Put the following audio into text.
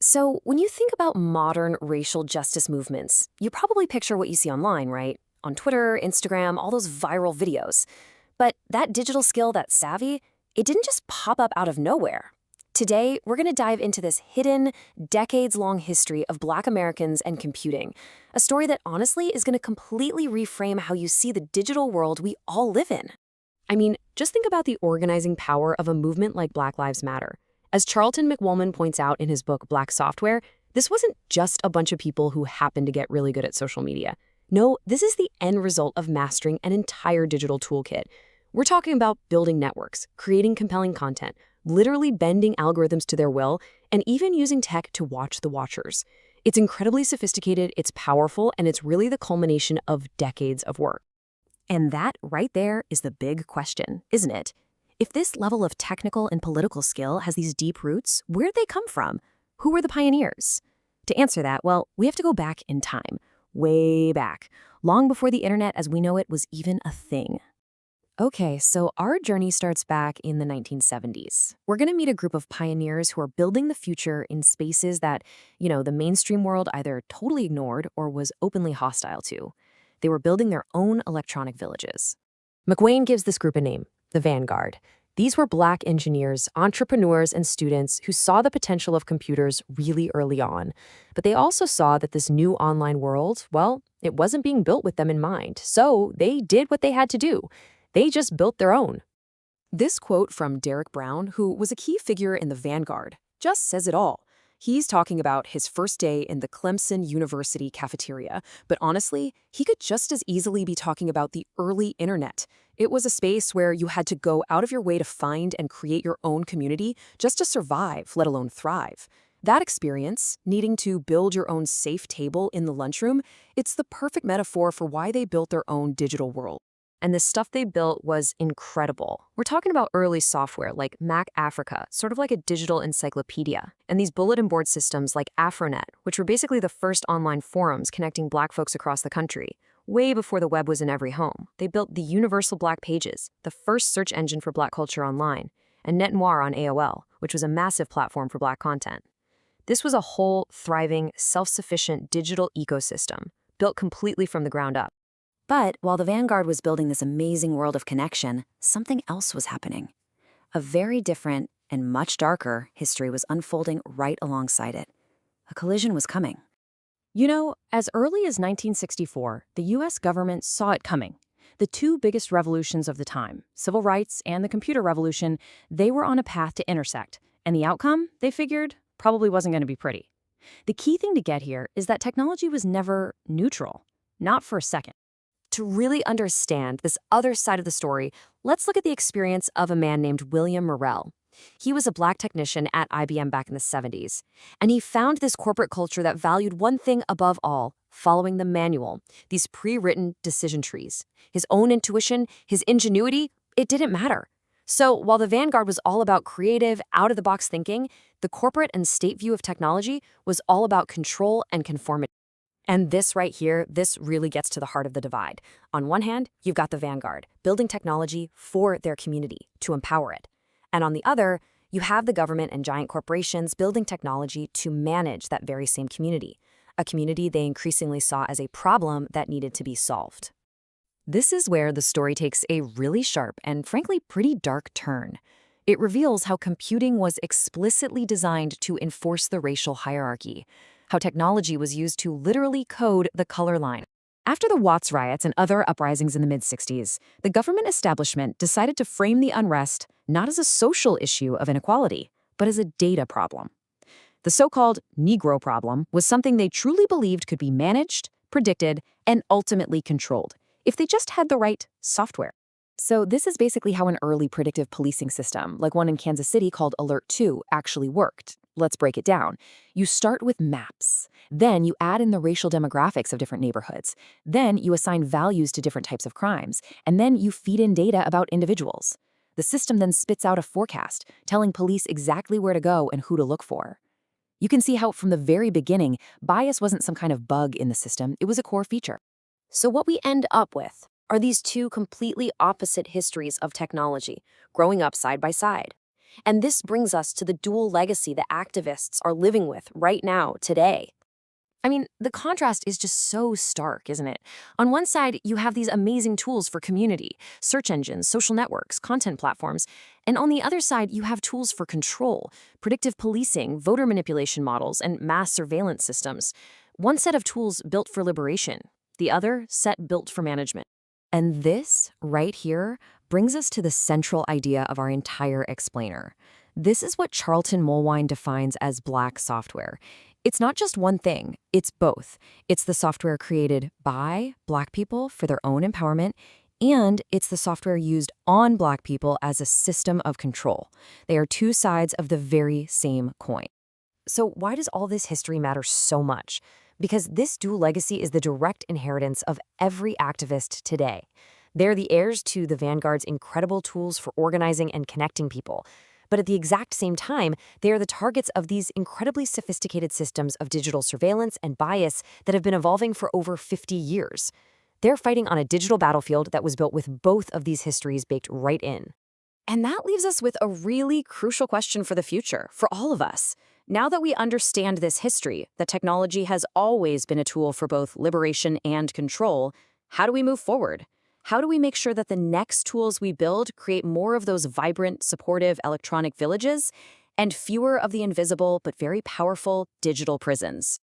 So, when you think about modern racial justice movements, you probably picture what you see online, right? On Twitter, Instagram, all those viral videos. But that digital skill, that savvy, it didn't just pop up out of nowhere. Today, we're going to dive into this hidden, decades long history of Black Americans and computing. A story that honestly is going to completely reframe how you see the digital world we all live in. I mean, just think about the organizing power of a movement like Black Lives Matter. As Charlton McIlwain points out in his book Black Software, this wasn't just a bunch of people who happened to get really good at social media. No, this is the end result of mastering an entire digital toolkit. We're talking about building networks, creating compelling content, literally bending algorithms to their will, and even using tech to watch the watchers. It's incredibly sophisticated, it's powerful, and it's really the culmination of decades of work. And that right there is the big question, isn't it? If this level of technical and political skill has these deep roots, where'd they come from? Who were the pioneers? To answer that, well, we have to go back in time, way back, long before the internet as we know it was even a thing. Okay, so our journey starts back in the 1970s. We're going to meet a group of pioneers who are building the future in spaces that, the mainstream world either totally ignored or was openly hostile to. They were building their own electronic villages. McIlwain gives this group a name, the Vanguard. These were Black engineers, entrepreneurs, and students who saw the potential of computers really early on. But they also saw that this new online world, well, it wasn't being built with them in mind. So they did what they had to do. They just built their own. This quote from Derek Brown, who was a key figure in the Vanguard, just says it all. He's talking about his first day in the Clemson University cafeteria, but honestly, he could just as easily be talking about the early internet. It was a space where you had to go out of your way to find and create your own community just to survive, let alone thrive. That experience, needing to build your own safe table in the lunchroom, it's the perfect metaphor for why they built their own digital world. And the stuff they built was incredible. We're talking about early software like Mac Africa, sort of like a digital encyclopedia, and these bulletin board systems like Afronet, which were basically the first online forums connecting Black folks across the country. Way before the web was in every home, they built the Universal Black Pages, the first search engine for Black culture online, and Net Noir on AOL, which was a massive platform for Black content. This was a whole, thriving, self-sufficient digital ecosystem, built completely from the ground up. But while the Vanguard was building this amazing world of connection, something else was happening. A very different and much darker history was unfolding right alongside it. A collision was coming. As early as 1964, the U.S. government saw it coming. The two biggest revolutions of the time, civil rights and the computer revolution, they were on a path to intersect. And the outcome, they figured, probably wasn't going to be pretty. The key thing to get here is that technology was never neutral. Not for a second. To really understand this other side of the story, let's look at the experience of a man named William Morrell. He was a Black technician at IBM back in the 70s, and he found this corporate culture that valued one thing above all, following the manual, these pre-written decision trees. His own intuition, his ingenuity, it didn't matter. So while the Vanguard was all about creative, out-of-the-box thinking, the corporate and state view of technology was all about control and conformity. And this right here, this really gets to the heart of the divide. On one hand, you've got the Vanguard, building technology for their community, to empower it. And on the other, you have the government and giant corporations building technology to manage that very same community, a community they increasingly saw as a problem that needed to be solved. This is where the story takes a really sharp and frankly pretty dark turn. It reveals how computing was explicitly designed to enforce the racial hierarchy, how technology was used to literally code the color line. After the Watts riots and other uprisings in the mid-60s, the government establishment decided to frame the unrest not as a social issue of inequality, but as a data problem. The so-called Negro problem was something they truly believed could be managed, predicted, and ultimately controlled, if they just had the right software. So this is basically how an early predictive policing system, like one in Kansas City called Alert 2, actually worked. Let's break it down. You start with maps. Then you add in the racial demographics of different neighborhoods. Then you assign values to different types of crimes. And then you feed in data about individuals. The system then spits out a forecast, telling police exactly where to go and who to look for. You can see how from the very beginning, bias wasn't some kind of bug in the system, it was a core feature. So what we end up with are these two completely opposite histories of technology, growing up side by side. And this brings us to the dual legacy that activists are living with right now, today. I mean, the contrast is just so stark, isn't it? On one side, you have these amazing tools for community, search engines, social networks, content platforms. And on the other side, you have tools for control, predictive policing, voter manipulation models, and mass surveillance systems. One set of tools built for liberation, the other set built for management. And this, right here, brings us to the central idea of our entire explainer. This is what Charlton D defines as black software. It's not just one thing, it's both. It's the software created by Black people for their own empowerment, and it's the software used on Black people as a system of control. They are two sides of the very same coin. So why does all this history matter so much? Because this dual legacy is the direct inheritance of every activist today. They're the heirs to the Vanguard's incredible tools for organizing and connecting people. But at the exact same time, they are the targets of these incredibly sophisticated systems of digital surveillance and bias that have been evolving for over 50 years. They're fighting on a digital battlefield that was built with both of these histories baked right in. And that leaves us with a really crucial question for the future, for all of us. Now that we understand this history, that technology has always been a tool for both liberation and control, how do we move forward? How do we make sure that the next tools we build create more of those vibrant, supportive electronic villages and fewer of the invisible but very powerful digital prisons?